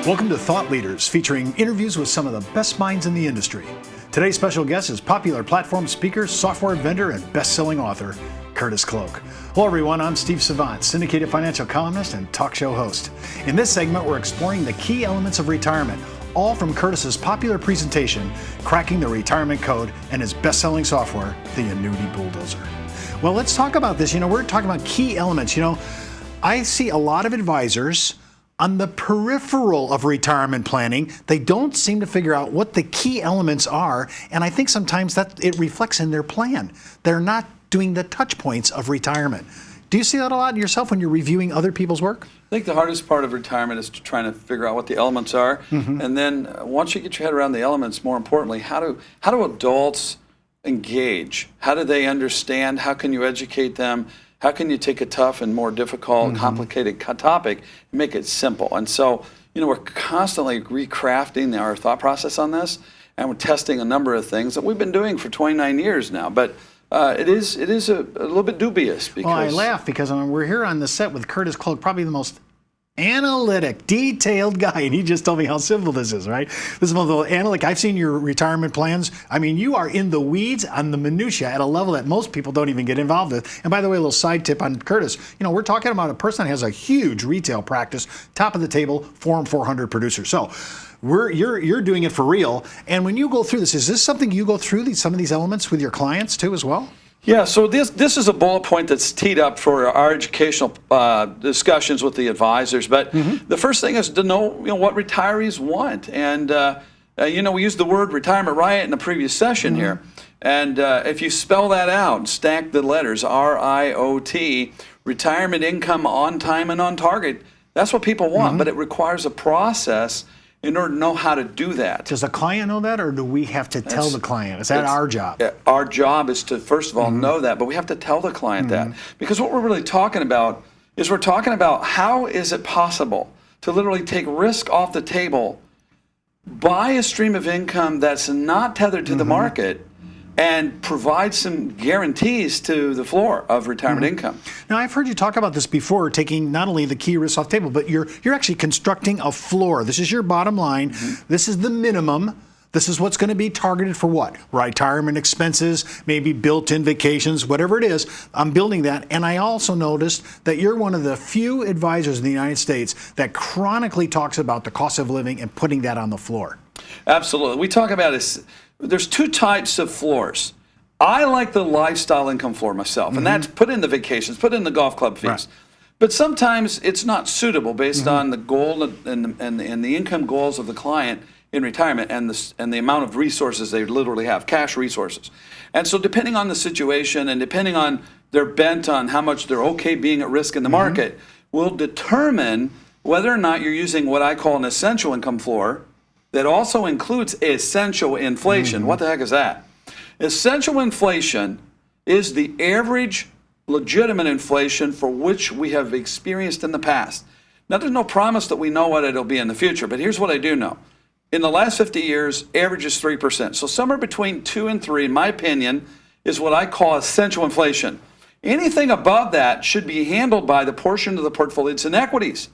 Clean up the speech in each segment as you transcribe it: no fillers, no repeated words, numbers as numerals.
Welcome to Thought Leaders, featuring interviews with some of the best minds in the industry. Today's special guest is popular platform speaker, software vendor, and best-selling author, Curtis Cloak. Hello everyone, I'm Steve Savant, syndicated financial columnist and talk show host. In this segment, we're exploring the key elements of retirement, all from Curtis's popular presentation, Cracking the Retirement Code, and his best-selling software, The Annuity Bulldozer. Well, let's talk about this. We're talking about key elements. I see a lot of advisors on the peripheral of retirement planning. They don't seem to figure out what the key elements are, and I think sometimes that it reflects in their plan. They're not doing the touch points of retirement. Do you see that a lot yourself when you're reviewing other people's work? I think the hardest part of retirement is trying to figure out what the elements are, and then once you get your head around the elements, more importantly, how do adults engage? How do they understand? How can you educate them? How can you take a tough and more difficult, complicated topic and make it simple? And so, we're constantly recrafting our thought process on this, and we're testing a number of things that we've been doing for 29 years now. But it is a little bit dubious. Because I laugh because we're here on the set with Curtis Cloak, probably the most analytic, detailed guy, and he just told me how simple this is, right? This is one of the analytic. I've seen your retirement plans. I mean, you are in the weeds on the minutia at a level that most people don't even get involved with. And by the way, a little side tip on Curtis. We're talking about a person that has a huge retail practice, top of the table, Form 400 producer. So you're doing it for real. And when you go through this, is this something you go through some of these elements with your clients too as well? Yeah, so this is a bullet point that's teed up for our educational discussions with the advisors. But the first thing is to know, what retirees want. And, we used the word retirement riot in the previous session here. And if you spell that out, stack the letters, RIOT, retirement income on time and on target, that's what people want. But it requires a process in order to know how to do that. Does the client know that, or do we have to tell the client? Is that our job? Our job is to, first of all, know that, but we have to tell the client that. Because what we're really talking about is we're talking about how is it possible to literally take risk off the table, buy a stream of income that's not tethered to the market, and provide some guarantees to the floor of retirement income. Now, I've heard you talk about this before, taking not only the key risks off the table, but you're actually constructing a floor. This is your bottom line. This is the minimum. This is what's going to be targeted for what? Retirement expenses, maybe built-in vacations, whatever it is. I'm building that. And I also noticed that you're one of the few advisors in the United States that chronically talks about the cost of living and putting that on the floor. Absolutely. We talk about it. There's two types of floors. I like the lifestyle income floor myself, and that's put in the vacations, put in the golf club fees. Right. But sometimes it's not suitable based on the goal and the income goals of the client in retirement and the amount of resources they literally have, cash resources. And so depending on the situation and depending on their bent on how much they're okay being at risk in the market, will determine whether or not you're using what I call an essential income floor that also includes essential inflation. What the heck is that? Essential inflation is the average legitimate inflation for which we have experienced in the past. Now, there's no promise that we know what it'll be in the future, but here's what I do know. In the last 50 years, average is 3%. So somewhere between 2 and 3, in my opinion, is what I call essential inflation. Anything above that should be handled by the portion of the portfolio that's in equities,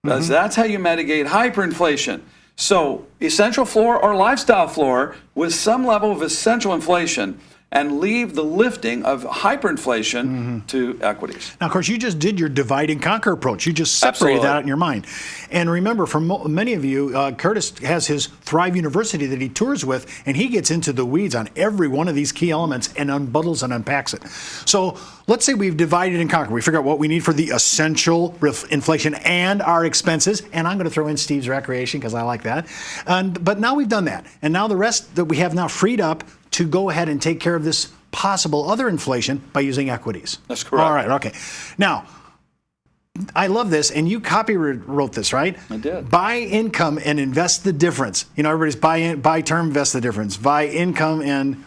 because that's how you mitigate hyperinflation. So essential floor or lifestyle floor with some level of essential inflation, and leave the lifting of hyperinflation to equities. Now, of course, you just did your divide and conquer approach. You just separated that out in your mind. And remember, for many of you, Curtis has his Thrive University that he tours with, and he gets into the weeds on every one of these key elements and unbundles and unpacks it. So let's say we've divided and conquered. We figure out what we need for the essential inflation and our expenses. And I'm going to throw in Steve's recreation because I like that. But now we've done that. And now the rest that we have now freed up to go ahead and take care of this possible other inflation by using equities. That's correct. All right, okay. Now, I love this, and you wrote this, right? I did. Buy income and invest the difference. Everybody's buy term, invest the difference. Buy income and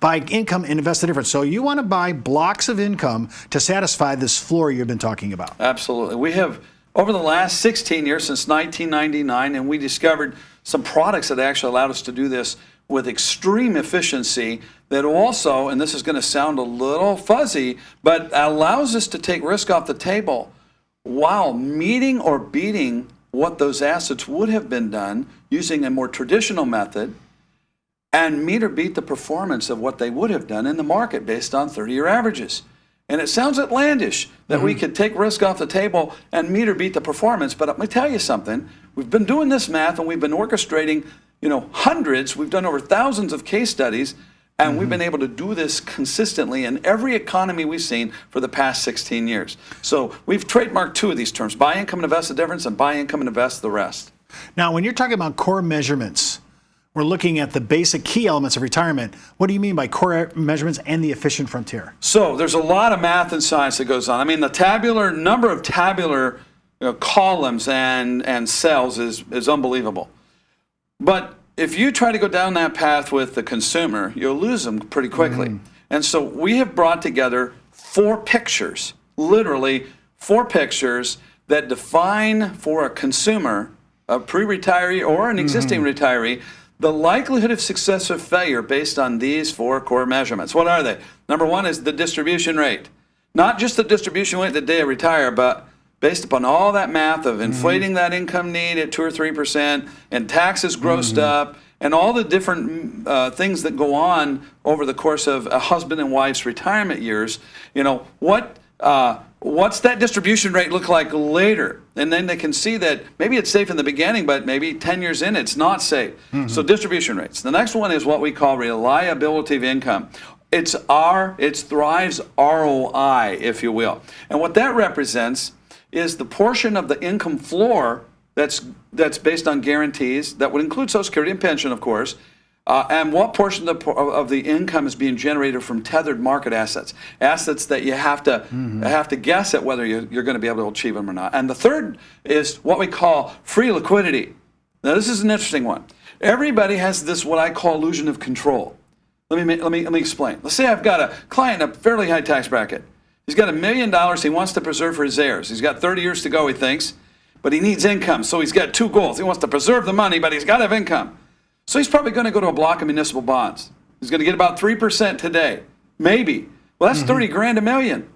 invest the difference. So you want to buy blocks of income to satisfy this floor you've been talking about. Absolutely. We have, over the last 16 years, since 1999, and we discovered some products that actually allowed us to do this with extreme efficiency that also, and this is going to sound a little fuzzy, but allows us to take risk off the table while meeting or beating what those assets would have been done using a more traditional method, and meet or beat the performance of what they would have done in the market based on 30-year averages. And it sounds outlandish that we could take risk off the table and meet or beat the performance, but let me tell you something. We've been doing this math and we've been orchestrating, hundreds, we've done over thousands of case studies, and we've been able to do this consistently in every economy we've seen for the past 16 years. So we've trademarked two of these terms, buy income and invest the difference, and buy income and invest the rest. Now, when you're talking about core measurements, we're looking at the basic key elements of retirement. What do you mean by core measurements and the efficient frontier? So there's a lot of math and science that goes on. I mean, the number of tabular columns and cells is unbelievable. But if you try to go down that path with the consumer, you'll lose them pretty quickly. And so we have brought together 4 pictures, literally 4 pictures that define for a consumer, a pre-retiree or an existing retiree, the likelihood of success or failure based on these 4 core measurements. What are they? Number 1 is the distribution rate. Not just the distribution rate the day I retire, but based upon all that math of inflating that income need at 2 or 3% and taxes grossed up and all the different things that go on over the course of a husband and wife's retirement years, what's that distribution rate look like later? And then they can see that maybe it's safe in the beginning, but maybe 10 years in, it's not safe. So distribution rates. The next one is what we call reliability of income. It's Thrive's ROI, if you will. And what that represents is the portion of the income floor that's based on guarantees, that would include Social Security and pension, of course, and what portion of the income is being generated from tethered market assets that you have to guess at whether you're going to be able to achieve them or not. And the third is what we call free liquidity. Now, this is an interesting one. Everybody has this what I call illusion of control. Let me explain. Let's say I've got a client in a fairly high tax bracket. He's got $1 million he wants to preserve for his heirs. He's got 30 years to go, he thinks, but he needs income. So he's got 2 goals. He wants to preserve the money, but he's got to have income. So he's probably going to go to a block of municipal bonds. He's going to get about 3% today, maybe. Well, that's 30 grand a million.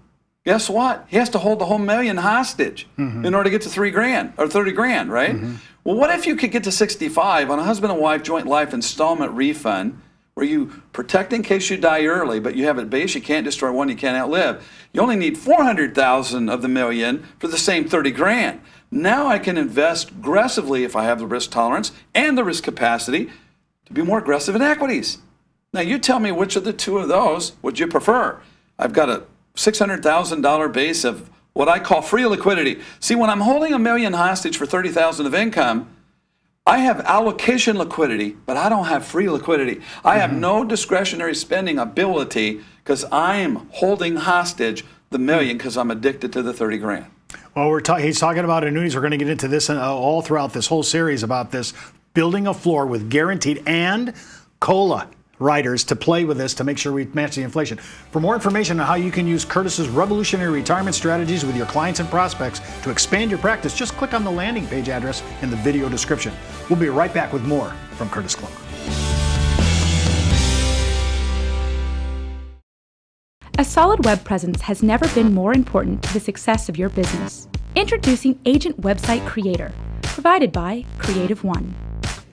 Guess what? He has to hold the whole million hostage in order to get to 3 grand or 30 grand, right? Well, what if you could get to 65 on a husband and wife joint life installment refund where you protect in case you die early, but you have a base, you can't destroy one, you can't outlive. You only need 400,000 of the million for the same 30 grand. Now I can invest aggressively if I have the risk tolerance and the risk capacity to be more aggressive in equities. Now you tell me which of the 2 of those would you prefer? I've got a $600,000 base of what I call free liquidity. See, when I'm holding $1 million hostage for 30,000 of income, I have allocation liquidity, but I don't have free liquidity. I have no discretionary spending ability because I am holding hostage the million because I'm addicted to the 30 grand. Well, he's talking about annuities. We're going to get into this all throughout this whole series about this, building a floor with guaranteed and COLA riders to play with this to make sure we match the inflation. For more information on how you can use Curtis's revolutionary retirement strategies with your clients and prospects to expand your practice, just click on the landing page address in the video description. We'll be right back with more from Curtis Cloak. A solid web presence has never been more important to the success of your business. Introducing Agent Website Creator, provided by CreativeOne.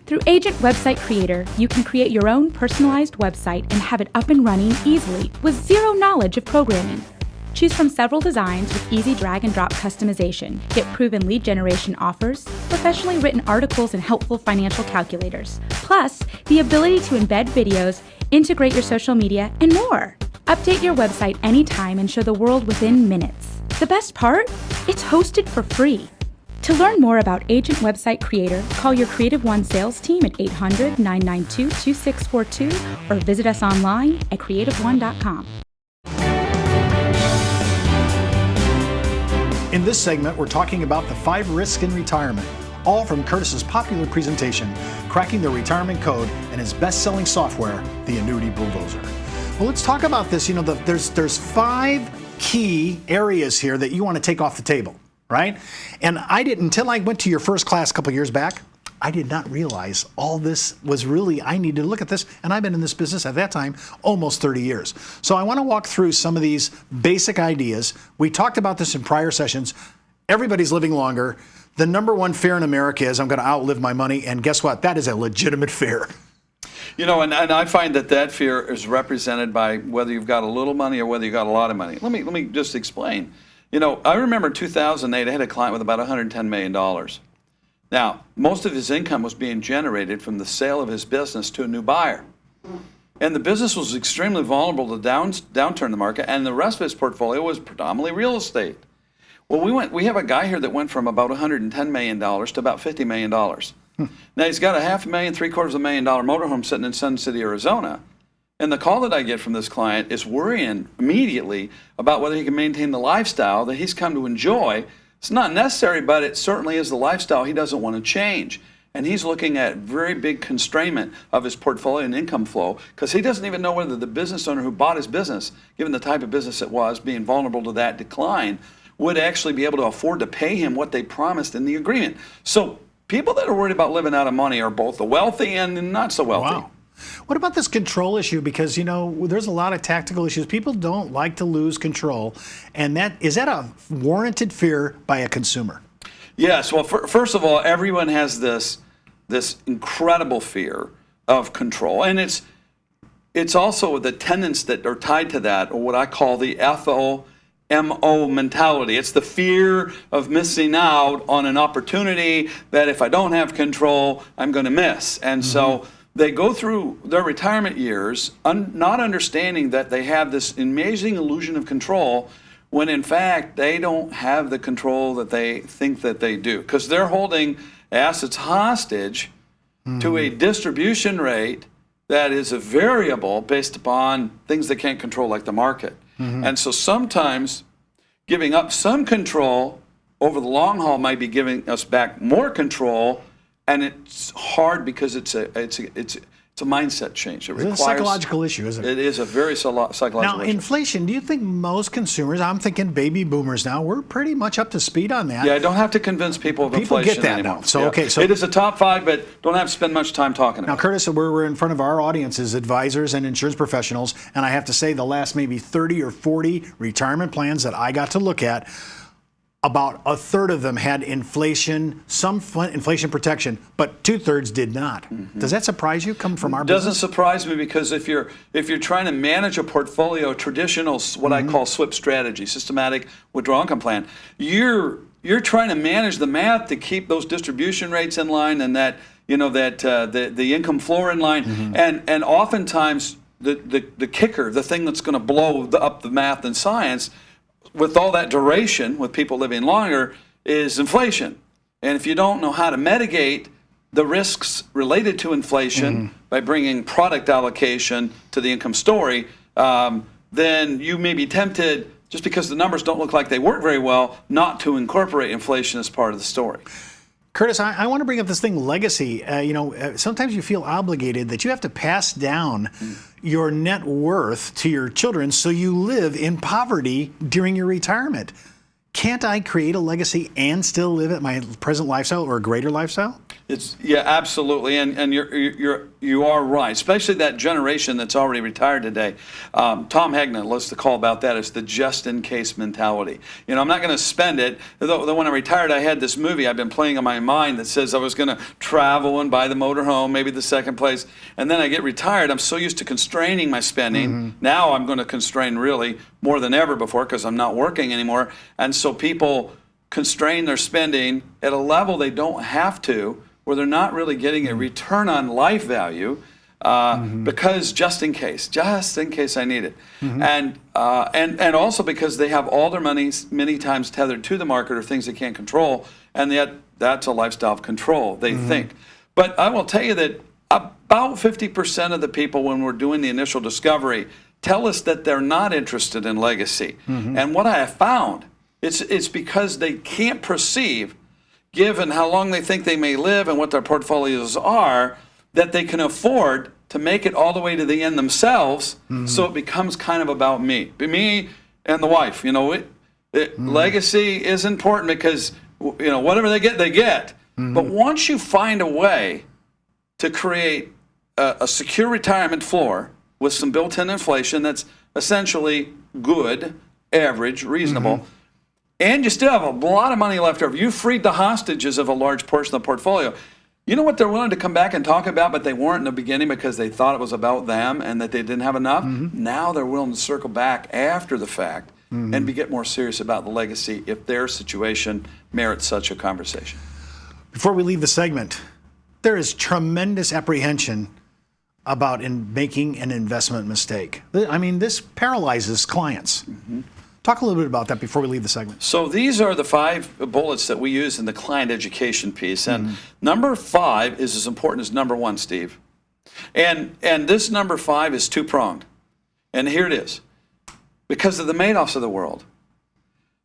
Through Agent Website Creator, you can create your own personalized website and have it up and running easily with zero knowledge of programming. Choose from several designs with easy drag and drop customization. Get proven lead generation offers, professionally written articles, and helpful financial calculators. Plus, the ability to embed videos, integrate your social media, and more. Update your website anytime and show the world within minutes. The best part? It's hosted for free. To learn more about Agent Website Creator, call your CreativeOne sales team at 800-992-2642 or visit us online at creativeone.com. In this segment, we're talking about the 5 risks in retirement, all from Curtis's popular presentation, Cracking the Retirement Code, and his best-selling software, The Annuity Bulldozer. Well, let's talk about this. There's 5 key areas here that you want to take off the table, right? And until I went to your first class a couple years back, I did not realize all this was really, I needed to look at this, and I've been in this business at that time almost 30 years. So I want to walk through some of these basic ideas. We talked about this in prior sessions, everybody's living longer. The number one fear in America is I'm going to outlive my money. And guess what? That is a legitimate fear. You know, and I find that fear is represented by whether you've got a little money or whether you've got a lot of money. Let me just explain. You know, I remember in 2008, I had a client with about $110 million. Now, most of his income was being generated from the sale of his business to a new buyer. And the business was extremely vulnerable to downturn in the market, and the rest of his portfolio was predominantly real estate. Well, we have a guy here that went from about $110 million to about $50 million. Now, he's got a $500,000, $750,000 motorhome sitting in Sun City, Arizona. And the call that I get from this client is worrying immediately about whether he can maintain the lifestyle that he's come to enjoy. It's not necessary, but it certainly is the lifestyle he doesn't want to change. And he's looking at very big constrainment of his portfolio and income flow because he doesn't even know whether the business owner who bought his business, given the type of business it was, being vulnerable to that decline, would actually be able to afford to pay him what they promised in the agreement. So people that are worried about living out of money are both the wealthy and the not so wealthy. Wow. What about this control issue? Because, you know, there's a lot of tactical issues. People don't like to lose control. And is that a warranted fear by a consumer? Yes. Well, first of all, everyone has this incredible fear of control. And it's also the tenets that are tied to that, or what I call the FOMO mentality. It's the fear of missing out on an opportunity that if I don't have control, I'm going to miss. And so they go through their retirement years not understanding that they have this amazing illusion of control when in fact they don't have the control that they think that they do, because they're holding assets hostage to a distribution rate that is a variable based upon things they can't control, like the market. And so sometimes giving up some control over the long haul might be giving us back more control. And it's hard because it's a mindset change. It requires It's a psychological issue, isn't it? It is a very psychological Now, issue. inflation, do you think most consumers, I'm thinking baby boomers now, we're pretty much up to speed on that. Yeah, I don't have to convince people of inflation get that anymore. now. So, Yeah. okay, so it is a top 5, but don't have to spend much time talking Now, about it. Curtis, we're in front of our audience as advisors and insurance professionals, and I have to say the last maybe 30 or 40 retirement plans that I got to look at, about a third of them had inflation, some inflation protection, but 2/3 did not. Does that surprise you? Come from our Doesn't business? surprise me, because if you're trying to manage a portfolio, traditional, what I call SWIP strategy, systematic withdrawal income plan, you're trying to manage the math to keep those distribution rates in line and that the income floor in line, and oftentimes the kicker, the thing that's going to blow up the math and science, with all that duration, with people living longer, is inflation. And if you don't know how to mitigate the risks related to inflation by bringing product allocation to the income story, then you may be tempted, just because the numbers don't look like they work very well, not to incorporate inflation as part of the story. Curtis, I want to bring up this thing, legacy. Sometimes you feel obligated that you have to pass down your net worth to your children so you live in poverty during your retirement. Can't I create a legacy and still live at my present lifestyle or a greater lifestyle? Yeah, absolutely, and you are right, especially that generation that's already retired today. Tom Hegna lists the call about that. It's the just-in-case mentality. You know, I'm not going to spend it. Though when I retired, I had this movie I've been playing in my mind that says I was going to travel and buy the motorhome, maybe the second place, and then I get retired. I'm so used to constraining my spending. Now I'm going to constrain really more than ever before because I'm not working anymore, and so people constrain their spending at a level they don't have to, where they're not really getting a return on life value, because just in case I need it, and also because they have all their money many times tethered to the market or things they can't control, and yet that's a lifestyle of control, they think. But I will tell you that about 50% of the people, when we're doing the initial discovery, tell us that they're not interested in legacy. And what I have found, it's because they can't perceive, given how long they think they may live and what their portfolios are, that they can afford to make it all the way to the end themselves. So it becomes kind of about me and the wife. You know, legacy is important because, you know, whatever they get, they get. But once you find a way to create a secure retirement floor with some built-in inflation that's essentially good, average, reasonable, and you still have a lot of money left over. You freed the hostages of a large portion of the portfolio. You know what they're willing to come back and talk about, but they weren't in the beginning because they thought it was about them and that they didn't have enough? Now they're willing to circle back after the fact and get more serious about the legacy if their situation merits such a conversation. Before we leave the segment, there is tremendous apprehension about making an investment mistake. I mean, this paralyzes clients. Talk a little bit about that before we leave the segment. So these are the 5 bullets that we use in the client education piece. And number 5 is as important as number 1, Steve. And this number 5 is 2-pronged. And here it is. Because of the Madoffs of the world,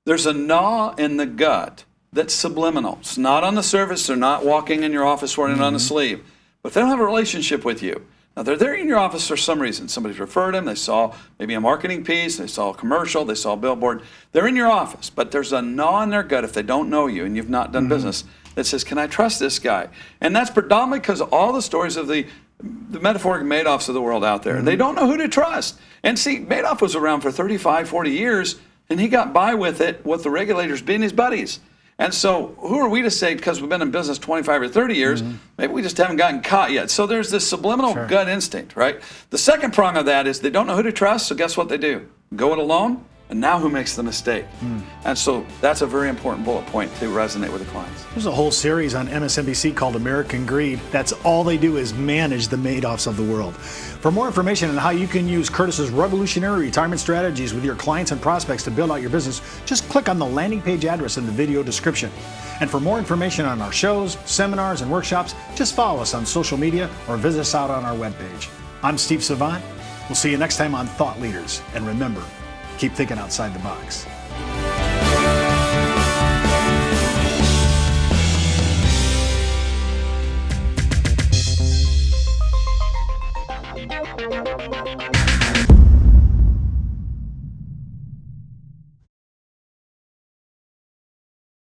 there's a gnaw in the gut that's subliminal. It's not on the surface. They're not walking in your office wearing it on the sleeve. But they don't have a relationship with you. Now, they're there in your office for some reason. Somebody's referred them. They saw maybe a marketing piece. They saw a commercial. They saw a billboard. They're in your office, but there's a gnaw in their gut if they don't know you and you've not done business that says, can I trust this guy? And that's predominantly because of all the stories of the metaphoric Madoffs of the world out there. They don't know who to trust. And see, Madoff was around for 35, 40 years, and he got by with it with the regulators being his buddies. And so who are we to say, because we've been in business 25 or 30 years, maybe we just haven't gotten caught yet. So there's this subliminal gut instinct, right? The second prong of that is they don't know who to trust, so guess what they do? Go it alone, and now who makes the mistake? And so that's a very important bullet point to resonate with the clients. There's a whole series on MSNBC called American Greed. That's all they do is manage the Madoffs of the world. For more information on how you can use Curtis's revolutionary retirement strategies with your clients and prospects to build out your business, just click on the landing page address in the video description. And for more information on our shows, seminars, and workshops, just follow us on social media or visit us out on our webpage. I'm Steve Savant. We'll see you next time on Thought Leaders. And remember, keep thinking outside the box.